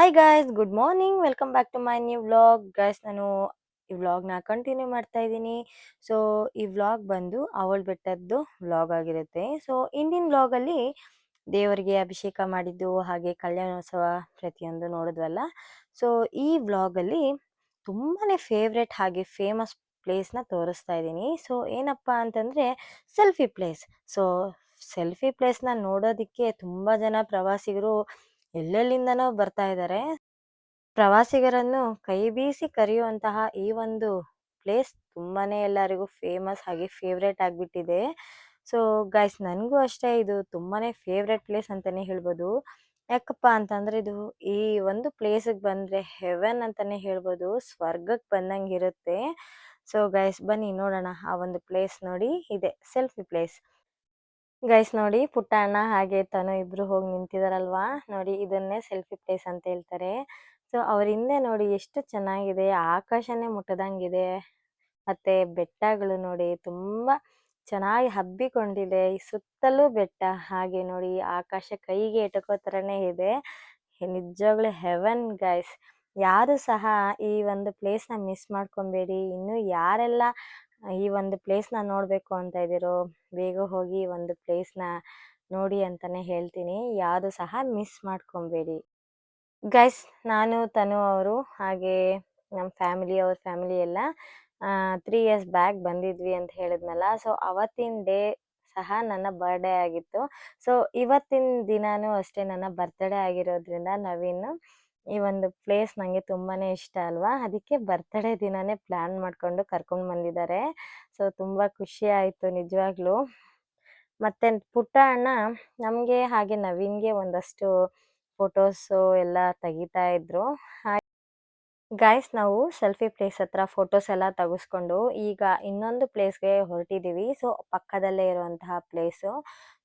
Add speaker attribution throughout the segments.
Speaker 1: Hi guys, good morning. Welcome back to my new vlog. Guys, ನಾನು ಈ ವ್ಲಾಗ್ನ continue ಮಾಡ್ತಾ ಇದ್ದೀನಿ. ಸೊ ಈ ವ್ಲಾಗ್ ಬಂದು ಅವಳ ಬೆಟ್ಟದ್ದು ವ್ಲಾಗ್ ಆಗಿರುತ್ತೆ. ಸೊ ಇಂದಿನ ವ್ಲಾಗಲ್ಲಿ ದೇವರಿಗೆ ಅಭಿಷೇಕ ಮಾಡಿದ್ದು ಹಾಗೆ ಕಲ್ಯಾಣೋತ್ಸವ ಪ್ರತಿಯೊಂದು ನೋಡಿದ್ವಲ್ಲ. ಸೊ ಈ ವ್ಲಾಗಲ್ಲಿ ತುಂಬಾ ಫೇವ್ರೆಟ್ ಹಾಗೆ ಫೇಮಸ್ ಪ್ಲೇಸ್ನ ತೋರಿಸ್ತಾ ಇದ್ದೀನಿ. ಸೊ ಏನಪ್ಪ ಅಂತಂದರೆ ಸೆಲ್ಫಿ ಪ್ಲೇಸ್. ಸೊ ಸೆಲ್ಫಿ ಪ್ಲೇಸ್ನ ನೋಡೋದಕ್ಕೆ ತುಂಬ ಜನ ಪ್ರವಾಸಿಗರು ಎಲ್ಲೆಲ್ಲಿಂದನೋ ಬರ್ತಾ ಇದ್ದಾರೆ. ಪ್ರವಾಸಿಗರನ್ನು ಕೈ ಬೀಸಿ ಕರೆಯುವಂತಹ ಈ ಒಂದು ಪ್ಲೇಸ್ ತುಂಬಾನೇ ಎಲ್ಲರಿಗೂ ಫೇಮಸ್ ಹಾಗೆ ಫೇವ್ರೇಟ್ ಆಗಿಬಿಟ್ಟಿದೆ. ಸೊ ಗೈಸ್, ನನಗೂ ಅಷ್ಟೇ ಇದು ತುಂಬಾನೇ ಫೇವ್ರೇಟ್ ಪ್ಲೇಸ್ ಅಂತಾನೆ ಹೇಳ್ಬೋದು. ಯಾಕಪ್ಪ ಅಂತಂದ್ರೆ ಇದು ಈ ಒಂದು ಪ್ಲೇಸಿಗೆ ಬಂದ್ರೆ ಹೆವೆನ್ ಅಂತಾನೆ ಹೇಳ್ಬೋದು, ಸ್ವರ್ಗಕ್ಕೆ ಬಂದಂಗೆ ಇರುತ್ತೆ. ಸೊ ಗೈಸ್, ಬನ್ನಿ ನೋಡೋಣ. ಆ ಒಂದು ಪ್ಲೇಸ್ ನೋಡಿ, ಇದೆ ಸೆಲ್ಫಿ ಪ್ಲೇಸ್. ಗೈಸ್ ನೋಡಿ, ಪುಟ್ಟ ಅಣ್ಣ ಹಾಗೆ ತನು ಇಬ್ರು ಹೋಗಿ ನಿಂತಿದಾರಲ್ವಾ, ನೋಡಿ ಇದನ್ನೇ ಸೆಲ್ಫಿ ಪ್ಲೇಸ್ ಅಂತ ಹೇಳ್ತಾರೆ. ಸೊ ಅವ್ರ ಹಿಂದೆ ನೋಡಿ ಎಷ್ಟು ಚೆನ್ನಾಗಿದೆ, ಆಕಾಶನೇ ಮುಟ್ಟದಂಗಿದೆ. ಮತ್ತೆ ಬೆಟ್ಟಗಳು ನೋಡಿ ತುಂಬಾ ಚೆನ್ನಾಗಿ ಹಬ್ಬಿಕೊಂಡಿದೆ, ಈ ಸುತ್ತಲೂ ಬೆಟ್ಟ. ಹಾಗೆ ನೋಡಿ ಆಕಾಶ ಕೈಗೆ ಎಟಕೋ ಥರನೇ ಇದೆ. ನಿಜವಾಗ್ಲೂ ಹೆವೆನ್ ಗೈಸ್. ಯಾರು ಸಹ ಈ ಒಂದು ಪ್ಲೇಸ್ನ ಮಿಸ್ ಮಾಡ್ಕೊಬೇಡಿ. ಇನ್ನು ಯಾರೆಲ್ಲ ಈ ಒಂದು ಪ್ಲೇಸ್ನ ನೋಡಬೇಕು ಅಂತ ಇದ್ದೀರೋ ಬೇಗ ಹೋಗಿ ಈ ಒಂದು ಪ್ಲೇಸ್ನ ನೋಡಿ ಅಂತಾನೆ ಹೇಳ್ತೀನಿ. ಯಾರು ಸಹ ಮಿಸ್ ಮಾಡ್ಕೊಬೇಡಿ ಗೈಸ್. ನಾನು ತನು ಅವರು ಹಾಗೆ ನಮ್ಮ ಅವ್ರ ಫ್ಯಾಮಿಲಿ ಎಲ್ಲ 3 ಇಯರ್ಸ್ ಬ್ಯಾಕ್ ಬಂದಿದ್ವಿ ಅಂತ ಹೇಳಿದ್ನಲ್ಲ. ಸೊ ಅವತ್ತಿನ ಡೇ ಸಹ ನನ್ನ ಬರ್ಡೇ ಆಗಿತ್ತು. ಸೊ ಇವತ್ತಿನ ದಿನಾನೂ ಅಷ್ಟೇ ನನ್ನ ಬರ್ತ್ಡೇ ಆಗಿರೋದ್ರಿಂದ ನವೀನ್ ಈ ಒಂದು ಪ್ಲೇಸ್ ನನಗೆ ತುಂಬಾನೇ ಇಷ್ಟ ಅಲ್ವಾ, ಅದಕ್ಕೆ ಬರ್ತ್ಡೇ ದಿನಾನೇ ಪ್ಲಾನ್ ಮಾಡ್ಕೊಂಡು ಕರ್ಕೊಂಡು ಬಂದಿದ್ದಾರೆ. ಸೊ ತುಂಬಾ ಖುಷಿ ಆಯಿತು ನಿಜವಾಗ್ಲೂ. ಮತ್ತೆ ಪುಟ್ಟ ಅಣ್ಣ ನಮಗೆ ಹಾಗೆ ನವೀನ್ಗೆ ಒಂದಷ್ಟು ಫೋಟೋಸು ಎಲ್ಲ ತೆಗಿತಾ ಇದ್ರು. ಗೈಸ್, ನಾವು ಸೆಲ್ಫಿ ಪ್ಲೇಸ್ ಹತ್ರ ಫೋಟೋಸ್ ಎಲ್ಲ ತೆಗೆಸ್ಕೊಂಡು ಈಗ ಇನ್ನೊಂದು ಪ್ಲೇಸ್ಗೆ ಹೊರಟಿದ್ದೀವಿ. ಸೊ ಪಕ್ಕದಲ್ಲೇ ಇರುವಂತಹ ಪ್ಲೇಸು.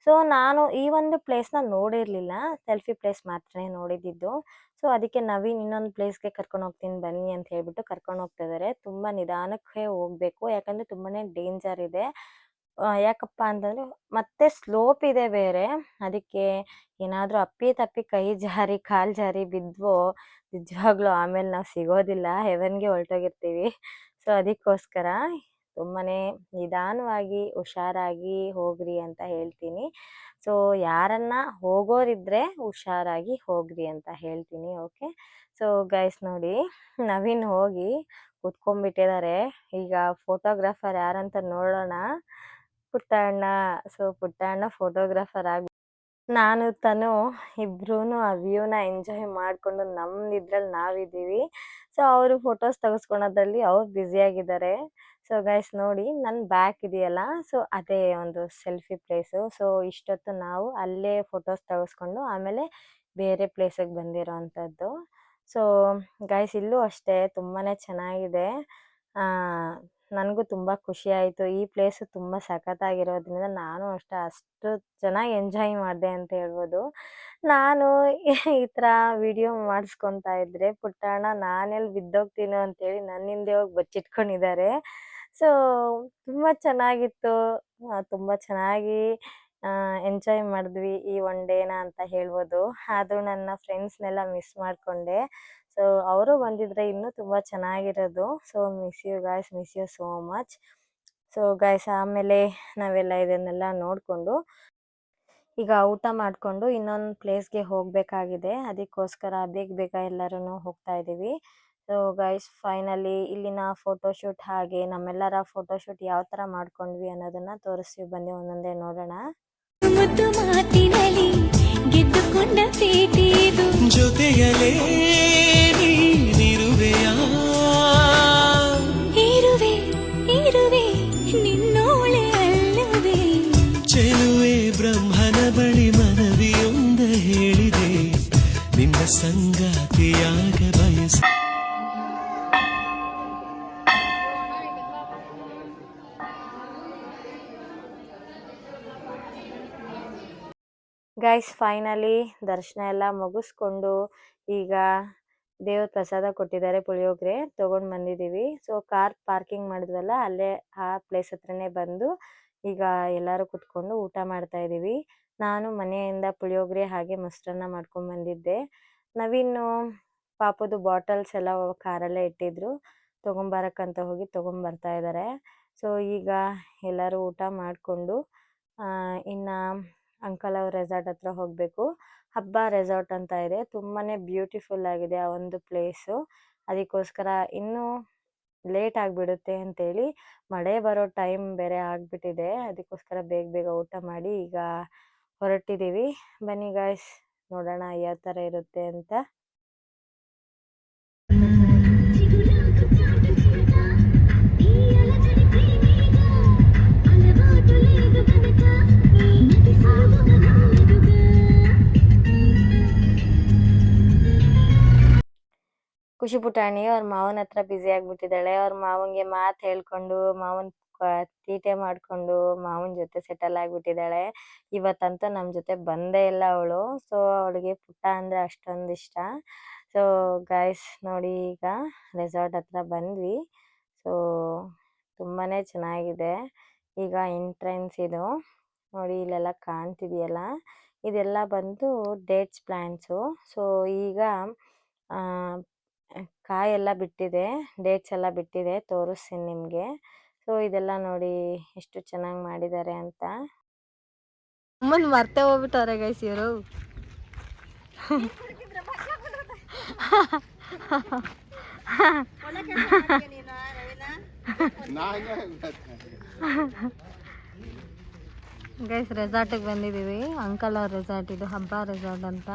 Speaker 1: ಸೊ ನಾನು ಈ ಒಂದು ಪ್ಲೇಸ್ನ ನೋಡಿರಲಿಲ್ಲ, ಸೆಲ್ಫಿ ಪ್ಲೇಸ್ ಮಾತ್ರನೇ ನೋಡಿದ್ದು. ಸೊ ಅದಕ್ಕೆ ನವೀನ್ ಇನ್ನೊಂದು ಪ್ಲೇಸ್ಗೆ ಕರ್ಕೊಂಡು ಹೋಗ್ತೀನಿ ಬನ್ನಿ ಅಂತ ಹೇಳ್ಬಿಟ್ಟು ಕರ್ಕೊಂಡು ಹೋಗ್ತಾ ಇದ್ದಾರೆ. ತುಂಬ ನಿಧಾನಕ್ಕೆ ಹೋಗಬೇಕು, ಯಾಕಂದರೆ ತುಂಬಾ ಡೇಂಜರ್ ಇದೆ. ಯಾಕಪ್ಪ ಅಂತಂದರೆ ಮತ್ತೆ ಸ್ಲೋಪ್ ಇದೆ ಬೇರೆ, ಅದಕ್ಕೆ ಏನಾದರೂ ಅಪ್ಪಿ ತಪ್ಪಿ ಕೈ ಜಾರಿ ಕಾಲು ಜಾರಿ ಬಿದ್ವೋ ನಿಜವಾಗ್ಲೂ ಆಮೇಲೆ ನಾವು ಸಿಗೋದಿಲ್ಲ, ಹೆವೆನ್ಗೆ ಹೊರಟೋಗಿರ್ತೀವಿ. ಸೊ ಅದಕ್ಕೋಸ್ಕರ ತುಂಬಾ ನಿಧಾನವಾಗಿ ಹುಷಾರಾಗಿ ಹೋಗ್ರಿ ಅಂತ ಹೇಳ್ತೀನಿ. ಸೊ ಯಾರನ್ನ ಹೋಗೋರಿದ್ರೆ ಹುಷಾರಾಗಿ ಹೋಗ್ರಿ ಅಂತ ಹೇಳ್ತೀನಿ. ಓಕೆ. ಸೊ ಗೈಸ್ ನೋಡಿ, ನವೀನ್ ಹೋಗಿ ಕುತ್ಕೊಂಡ್ಬಿಟ್ಟಿದ್ದಾರೆ. ಈಗ ಫೋಟೋಗ್ರಾಫರ್ ಯಾರಂತ ನೋಡೋಣ. ಪುಟ್ಟಣ್ಣ. ಸೊ ಪುಟ್ಟಣ್ಣ ಫೋಟೋಗ್ರಾಫರ್ ಆಗಿ ನಾನು ತನು ಇಬ್ರೂ ಆ ವ್ಯೂನ ಎಂಜಾಯ್ ಮಾಡಿಕೊಂಡು ನಮ್ದಿದ್ರಲ್ಲಿ ನಾವಿದ್ದೀವಿ. ಸೊ ಅವರು ಫೋಟೋಸ್ ತೆಗೆಸ್ಕೊಳೋದ್ರಲ್ಲಿ ಅವ್ರು ಬ್ಯುಸಿಯಾಗಿದ್ದಾರೆ. ಸೊ ಗೈಸ್ ನೋಡಿ, ನನ್ನ ಬ್ಯಾಕ್ ಇದೆಯಲ್ಲ, ಸೊ ಅದೇ ಒಂದು ಸೆಲ್ಫಿ ಪ್ಲೇಸು. ಸೊ ಇಷ್ಟೊತ್ತು ನಾವು ಅಲ್ಲೇ ಫೋಟೋಸ್ ತೆಗೆಸ್ಕೊಂಡು ಆಮೇಲೆ ಬೇರೆ ಪ್ಲೇಸಿಗೆ ಬಂದಿರೋ ಅಂಥದ್ದು. ಸೊ ಗೈಸ್, ಇಲ್ಲೂ ಅಷ್ಟೇ ತುಂಬಾ ಚೆನ್ನಾಗಿದೆ. ನನಗೂ ತುಂಬ ಖುಷಿ ಆಯಿತು. ಈ ಪ್ಲೇಸು ತುಂಬ ಸಖತ್ತಾಗಿರೋದ್ರಿಂದ ನಾನು ಅಷ್ಟು ಚೆನ್ನಾಗಿ ಎಂಜಾಯ್ ಮಾಡಿದೆ ಅಂತ ಹೇಳ್ಬೋದು. ನಾನು ಈ ಥರ ವಿಡಿಯೋ ಮಾಡಿಸ್ಕೊತಾ ಇದ್ದರೆ ಪುಟ್ಟಣ್ಣ ನಾನೆಲ್ಲಿ ಬಿದ್ದೋಗ್ತೀನೋ ಅಂತೇಳಿ ನನ್ನ ಹಿಂದೆ ಹೋಗಿ ಬಚ್ಚಿಟ್ಕೊಂಡಿದ್ದಾರೆ. ಸೊ ತುಂಬ ಚೆನ್ನಾಗಿತ್ತು, ತುಂಬ ಚೆನ್ನಾಗಿ ಎಂಜಾಯ್ ಮಾಡಿದ್ವಿ ಈ ಒನ್ ಡೇನ ಅಂತ ಹೇಳ್ಬೋದು. ಆದರೂ ನನ್ನ ಫ್ರೆಂಡ್ಸ್ನೆಲ್ಲ ಮಿಸ್ ಮಾಡಿಕೊಂಡೆ. ಸೊ ಅವರು ಬಂದಿದ್ರೆ ಇನ್ನೂ ತುಂಬ ಚೆನ್ನಾಗಿರೋದು. So miss you guys, miss you so much. So guys, ಆಮೇಲೆ ನಾವೆಲ್ಲ ಇದನ್ನೆಲ್ಲ ನೋಡಿಕೊಂಡು ಈಗ ಊಟ ಮಾಡಿಕೊಂಡು ಇನ್ನೊಂದು ಪ್ಲೇಸ್ಗೆ ಹೋಗಬೇಕಾಗಿದೆ. ಅದಕ್ಕೋಸ್ಕರ ಬೇಗ ಬೇಗ ಎಲ್ಲರೂ ಹೋಗ್ತಾ ಇದ್ದೀವಿ. ಸೊ ಗೈಸ್, ಫೈನಲಿ ಇಲ್ಲಿನ ಫೋಟೋಶೂಟ್ ಹಾಗೆ ನಮ್ಮೆಲ್ಲರ ಫೋಟೋಶೂಟ್ ಯಾವ ಥರ ಮಾಡ್ಕೊಂಡ್ವಿ ಅನ್ನೋದನ್ನು ತೋರಿಸ್ತೀವಿ, ಬನ್ನಿ ಒಂದೊಂದೇ ನೋಡೋಣ.
Speaker 2: ಮಾತಿನಲ್ಲಿ ಗೆದ್ದುಕೊಂಡ ಪ್ರೀತಿದು ಜೊತೆಯಲೇ ನೀನಿರುವೆಯಾ, ಇರುವೆ ಇರುವೆ ನಿನ್ನೋಳೆ ಅಲ್ಲವೇ, ಚೆಲುವೆ ಬ್ರಹ್ಮನ ಬಳಿ ಮನವಿಯೊಂದ ಹೇಳಿದೆ, ನಿನ್ನ ಸಂಗಾತಿಯಾಗ ಬಯಸ.
Speaker 1: ಗೈಸ್, ಫೈನಲಿ ದರ್ಶನ ಎಲ್ಲ ಮುಗಿಸ್ಕೊಂಡು ಈಗ ದೇವ್ರ ಪ್ರಸಾದ ಕೊಟ್ಟಿದ್ದಾರೆ, ಪುಳಿಯೋಗರೆ ತೊಗೊಂಡು ಬಂದಿದ್ದೀವಿ. ಸೊ ಕಾರ್ ಪಾರ್ಕಿಂಗ್ ಮಾಡಿದ್ವಲ್ಲ, ಅಲ್ಲೇ ಆ ಪ್ಲೇಸ್ ಹತ್ರನೇ ಬಂದು ಈಗ ಎಲ್ಲರೂ ಕುತ್ಕೊಂಡು ಊಟ ಮಾಡ್ತಾ ಇದ್ದೀವಿ. ನಾನು ಮನೆಯಿಂದ ಪುಳಿಯೋಗರೆ ಹಾಗೆ ಮೊಸರನ್ನ ಮಾಡ್ಕೊಂಡು ಬಂದಿದ್ದೆ. ನವೀನು ಪಾಪದು ಬಾಟಲ್ಸ್ ಎಲ್ಲ ಕಾರಲ್ಲೇ ಇಟ್ಟಿದ್ರು, ತೊಗೊಂಬರಕ್ಕಂತ ಹೋಗಿ ತೊಗೊಂಬರ್ತಾ ಇದ್ದಾರೆ. ಸೊ ಈಗ ಎಲ್ಲರೂ ಊಟ ಮಾಡಿಕೊಂಡು ಇನ್ನು ಅಂಕಲ್ ಅವ್ರ ರೆಸಾರ್ಟ್ ಹತ್ರ ಹೋಗಬೇಕು. ಹಬ್ಬ ರೆಸಾರ್ಟ್ ಅಂತ ಇದೆ, ತುಂಬಾ ಬ್ಯೂಟಿಫುಲ್ ಆಗಿದೆ ಆ ಒಂದು ಪ್ಲೇಸು. ಅದಕ್ಕೋಸ್ಕರ ಇನ್ನೂ ಲೇಟ್ ಆಗಿಬಿಡುತ್ತೆ ಅಂತೇಳಿ, ಮಳೆ ಬರೋ ಟೈಮ್ ಬೇರೆ ಆಗಿಬಿಟ್ಟಿದೆ. ಅದಕ್ಕೋಸ್ಕರ ಬೇಗ ಬೇಗ ಊಟ ಮಾಡಿ ಈಗ ಹೊರಟಿದ್ದೀವಿ. ಬನ್ನಿ ಗಾಯ್ಸ್, ನೋಡೋಣ ಯಾವ ಥರ ಇರುತ್ತೆ ಅಂತ. ಖುಷಿ ಪುಟಾಣಿ ಅವ್ರ ಮಾವನ ಹತ್ರ ಬ್ಯುಸಿ ಆಗಿಬಿಟ್ಟಿದ್ದಾಳೆ. ಅವ್ರ ಮಾವಂಗೆ ಮಾತು ಹೇಳ್ಕೊಂಡು, ಮಾವನ ತೀಟೆ ಮಾಡಿಕೊಂಡು ಮಾವನ ಜೊತೆ ಸೆಟಲ್ ಆಗಿಬಿಟ್ಟಿದ್ದಾಳೆ. ಇವತ್ತಂತೂ ನಮ್ಮ ಜೊತೆ ಬಂದೇ ಇಲ್ಲ ಅವಳು. ಸೊ ಅವಳಿಗೆ ಪುಟ್ಟ ಅಂದರೆ ಅಷ್ಟೊಂದು ಇಷ್ಟ. ಸೊ ಗಾಯ್ಸ್ ನೋಡಿ, ಈಗ ರೆಸಾರ್ಟ್ ಹತ್ರ ಬಂದ್ವಿ. ಸೊ ತುಂಬಾ ಚೆನ್ನಾಗಿದೆ. ಈಗ ಎಂಟ್ರೆನ್ಸ್ ಇದು ನೋಡಿ, ಇಲ್ಲೆಲ್ಲ ಕಾಣ್ತಿದೆಯಲ್ಲ, ಇದೆಲ್ಲ ಬಂದು ಡೇಟ್ಸ್ ಪ್ಲ್ಯಾಂಟ್ಸು. ಸೊ ಈಗ ಕಾಯೆಲ್ಲ ಬಿಟ್ಟಿದೆ, ಡೇಟ್ಸ್ ಎಲ್ಲ ಬಿಟ್ಟಿದೆ, ತೋರಿಸ್ತೀನಿ ನಿಮಗೆ. ಸೊ ಇದೆಲ್ಲ ನೋಡಿ ಎಷ್ಟು ಚೆನ್ನಾಗಿ ಮಾಡಿದ್ದಾರೆ ಅಂತ. ಅಮ್ಮನ ಮರ್ತೇ ಹೋಗ್ಬಿಟ್ಟವ್ರೆ ಗೈಸ್ ಇವರು. ಗೈಸ್ ರೆಸಾರ್ಟಿಗೆ ಬಂದಿದ್ದೀವಿ, ಅಂಕಲ್ ಅವ್ರ ರೆಸಾರ್ಟ್ ಇದು, ಹಬ್ಬ ರೆಸಾರ್ಟ್ ಅಂತ.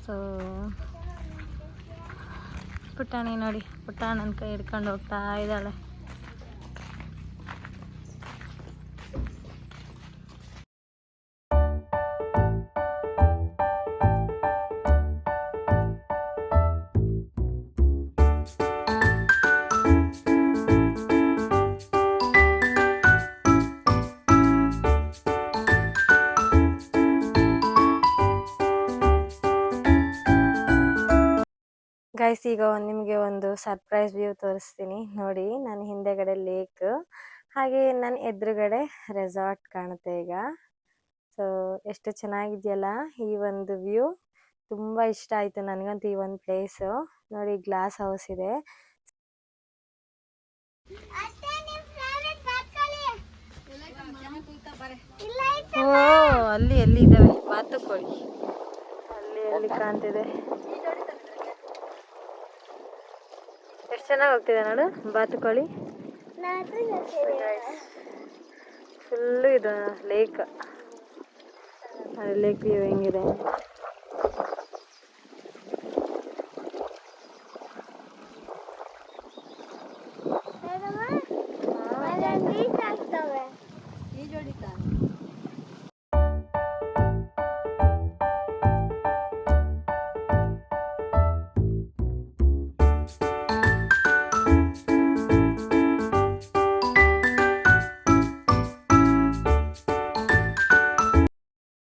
Speaker 1: ಸೊ ಪುಟಾಣಿ ನೋಡಿ, ಪುಟಾಣನ ಕೈ ಹಿಡ್ಕೊಂಡು ಹೋಗ್ತಾ ಇದ್ದಾಳೆ. ಗೈಸ್ ಈಗ ನಿಮಗೆ ಒಂದು ಸರ್ಪ್ರೈಸ್ ವ್ಯೂ ತೋರಿಸ್ತೀನಿ ನೋಡಿ. ನಾನು ಹಿಂದೆಗಡೆ ಲೇಕ್, ಹಾಗೆ ನನ್ನ ಎದುರುಗಡೆ ರೆಸಾರ್ಟ್ ಕಾಣುತ್ತೆ ಈಗ. ಸೊ ಎಷ್ಟು ಚೆನ್ನಾಗಿದೆಯಲ್ಲ ಈ ಒಂದು ವ್ಯೂ, ತುಂಬ ಇಷ್ಟ ಆಯಿತು ನನಗಂತೂ ಈ ಒಂದು ಪ್ಲೇಸು. ನೋಡಿ ಗ್ಲಾಸ್ ಹೌಸ್ ಇದೆ. ಓ ಅಲ್ಲಿ ಎಲ್ಲಿ ಇದ್ದಾವೆ ಬಾತುಕೋಳಿ, ಅಲ್ಲಿ ಕಾಣ್ತಿದೆ. ಎಷ್ಟು ಚೆನ್ನಾಗಿ ಹೋಗ್ತಿದೆ ನೋಡು ಬಾತುಕೋಳಿ. ಫುಲ್ಲು ಇದು ಲೇಕ್, ಲೇಕ್ ವ್ಯೂ ಹೆಂಗಿದೆ.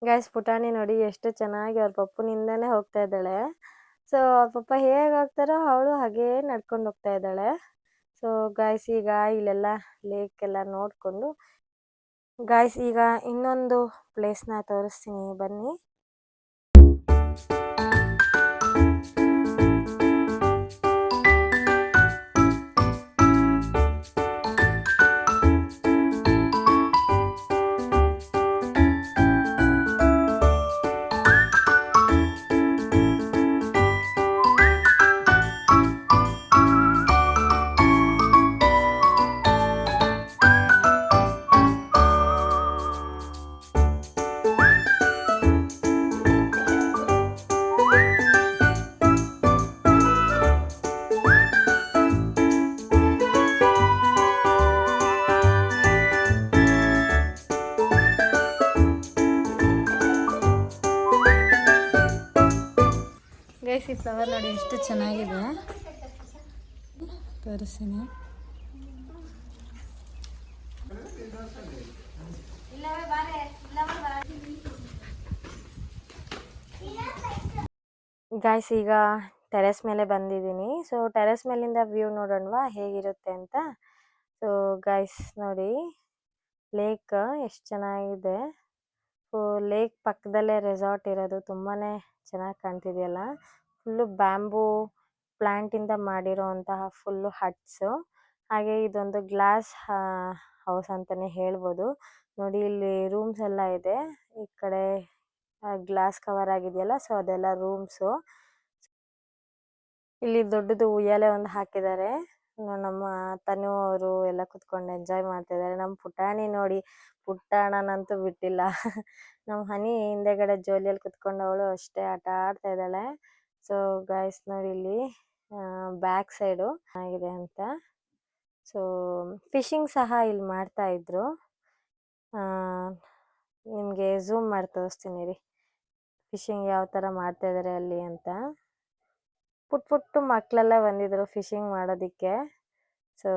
Speaker 1: ಗೈಸ್ ಪುಟಾಣಿ ನೋಡಿ ಎಷ್ಟು ಚೆನ್ನಾಗಿ ಅವ್ರ ಪಪ್ಪನಿಂದನೇ ಹೋಗ್ತಾ ಇದ್ದಾಳೆ. ಸೊ ಅವ್ರ ಪಪ್ಪ ಹೇಗೆ ಹೋಗ್ತಾರೋ ಅವಳು ಹಾಗೇ ನಡ್ಕೊಂಡು ಹೋಗ್ತಾ ಇದ್ದಾಳೆ. ಸೊ ಗಾಯ್ಸ್ ಈಗ ಇಲ್ಲೆಲ್ಲ ಲೇಕ್ ಎಲ್ಲ ನೋಡಿಕೊಂಡು, ಗಾಯ್ಸ್ ಈಗ ಇನ್ನೊಂದು ಪ್ಲೇಸ್ನ ತೋರಿಸ್ತೀನಿ ಬನ್ನಿ. ಗೈಸ್ ಈ ಫ್ಲವರ್ ನೋಡಿ ಎಷ್ಟು ಚೆನ್ನಾಗಿದೆ, ತೋರಿಸ್ತೀನಿ. ಗಾಯ್ಸ್ ಈಗ ಟೆರೆಸ್ ಮೇಲೆ ಬಂದಿದ್ದೀನಿ. ಸೊ ಟೆರೆಸ್ ಮೇಲಿಂದ ವ್ಯೂ ನೋಡೋಣವಾ ಹೇಗಿರುತ್ತೆ ಅಂತ. ಸೊ ಗಾಯ್ಸ್ ನೋಡಿ, ಲೇಕ್ ಎಷ್ಟು ಚೆನ್ನಾಗಿದೆ. ಸೊ ಲೇಕ್ ಪಕ್ಕದಲ್ಲೇ ರೆಸಾರ್ಟ್ ಇರೋದು ತುಂಬಾ ಚೆನ್ನಾಗಿ ಕಾಣ್ತಿದೆಯಲ್ಲ. ಫುಲ್ಲು ಬ್ಯಾಂಬೂ ಪ್ಲ್ಯಾಂಟಿಂದ ಮಾಡಿರೋಂತಹ ಫುಲ್ಲು ಹಟ್ಸು. ಹಾಗೆ ಇದೊಂದು ಗ್ಲಾಸ್ ಹೌಸ್ ಅಂತಲೇ ಹೇಳ್ಬೋದು. ನೋಡಿ ಇಲ್ಲಿ ರೂಮ್ಸ್ ಎಲ್ಲ ಇದೆ. ಈ ಕಡೆ ಗ್ಲಾಸ್ ಕವರ್ ಆಗಿದೆಯಲ್ಲ, ಸೊ ಅದೆಲ್ಲ ರೂಮ್ಸು. ಇಲ್ಲಿ ದೊಡ್ಡದು ಉಯ್ಯಾಲೆ ಒಂದು ಹಾಕಿದ್ದಾರೆ. ನಮ್ಮ ತನು ಅವರು ಎಲ್ಲ ಕುತ್ಕೊಂಡು ಎಂಜಾಯ್ ಮಾಡ್ತಿದ್ದಾರೆ. ನಮ್ಮ ಪುಟಾಣಿ ನೋಡಿ, ಪುಟ್ಟಣ್ಣನಂತೂ ಬಿಟ್ಟಿಲ್ಲ. ನಮ್ಮ ಹನಿ ಹಿಂದೆಗಡೆ ಜೋಲಿಯಲ್ಲಿ ಕುತ್ಕೊಂಡು ಅವಳು ಅಷ್ಟೇ ಆಟ ಆಡ್ತಾ ಇದ್ದಾಳೆ. ಸೊ ಗೈಸ್ ನೋಡಿ ಇಲ್ಲಿ ಬ್ಯಾಕ್ ಸೈಡು ಆಗಿದೆ ಅಂತ. ಸೊ ಫಿಶಿಂಗ್ ಸಹ ಇಲ್ಲಿ ಮಾಡ್ತಾ ಇದ್ರು. ನಿಮಗೆ ಝೂಮ್ ಮಾಡಿ ತೋರಿಸ್ತೀನಿ ರೀ, ಫಿಶಿಂಗ್ ಯಾವ ಥರ ಮಾಡ್ತಾ ಇದ್ದಾರೆ ಅಲ್ಲಿ ಅಂತ. ಪುಟ್ಟು ಮಕ್ಕಳೆಲ್ಲ ಬಂದಿದ್ರು ಫಿಶಿಂಗ್ ಮಾಡೋದಕ್ಕೆ. ಸೊ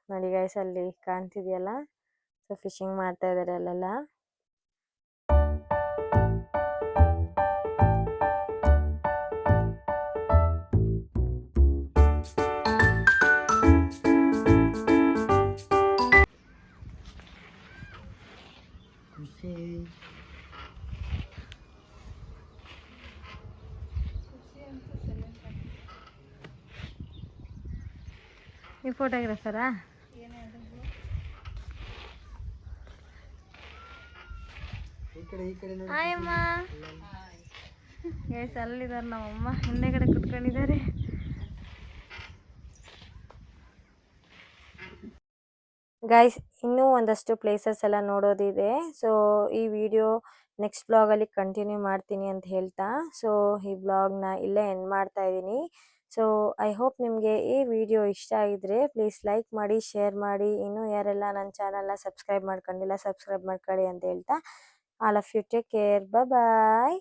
Speaker 1: ನೋಡಿ ಗೈಸ್ ಅಲ್ಲಿ ಕಾಣ್ತಿದೆಯಲ್ಲ, ಸೊ ಫಿಶಿಂಗ್ ಮಾಡ್ತಾ ಇದ್ದಾರೆ ಅಲ್ಲೆಲ್ಲ. ಈ ಫೋಟೋಗ್ರಾಫರಾ? ಹಾಯಮ್ಮ. ಗೈಸ್ ಅಲ್ಲಿದ್ದಾರೆ ನಮ್ಮಮ್ಮ, ಹಿಂದೆಗಡೆ ಕುತ್ಕೊಂಡಿದ್ದಾರೆ. ಗೈಸ್ ಇನ್ನೂ ಒಂದಷ್ಟು ಪ್ಲೇಸಸ್ ಎಲ್ಲ ನೋಡೋದಿದೆ. ಸೊ ಈ ವಿಡಿಯೋ ನೆಕ್ಸ್ಟ್ ಬ್ಲಾಗಲ್ಲಿ ಕಂಟಿನ್ಯೂ ಮಾಡ್ತೀನಿ ಅಂತ ಹೇಳ್ತಾ, ಸೊ ಈ ಬ್ಲಾಗ್ನ ಇಲ್ಲೇ ಎಂಡ್ ಮಾಡ್ತಾ ಇದ್ದೀನಿ. ಸೊ ಐ ಹೋಪ್ ನಿಮಗೆ ಈ ವಿಡಿಯೋ ಇಷ್ಟ ಆಗಿದ್ರೆ ಪ್ಲೀಸ್ ಲೈಕ್ ಮಾಡಿ, ಶೇರ್ ಮಾಡಿ. ಇನ್ನೂ ಯಾರೆಲ್ಲ ನನ್ನ ಚಾನಲ್ನ ಸಬ್ಸ್ಕ್ರೈಬ್ ಮಾಡ್ಕೊಂಡಿಲ್ಲ ಸಬ್ಸ್ಕ್ರೈಬ್ ಮಾಡ್ಕೊಳ್ಳಿ ಅಂತ ಹೇಳ್ತಾ, all of you take care, bye.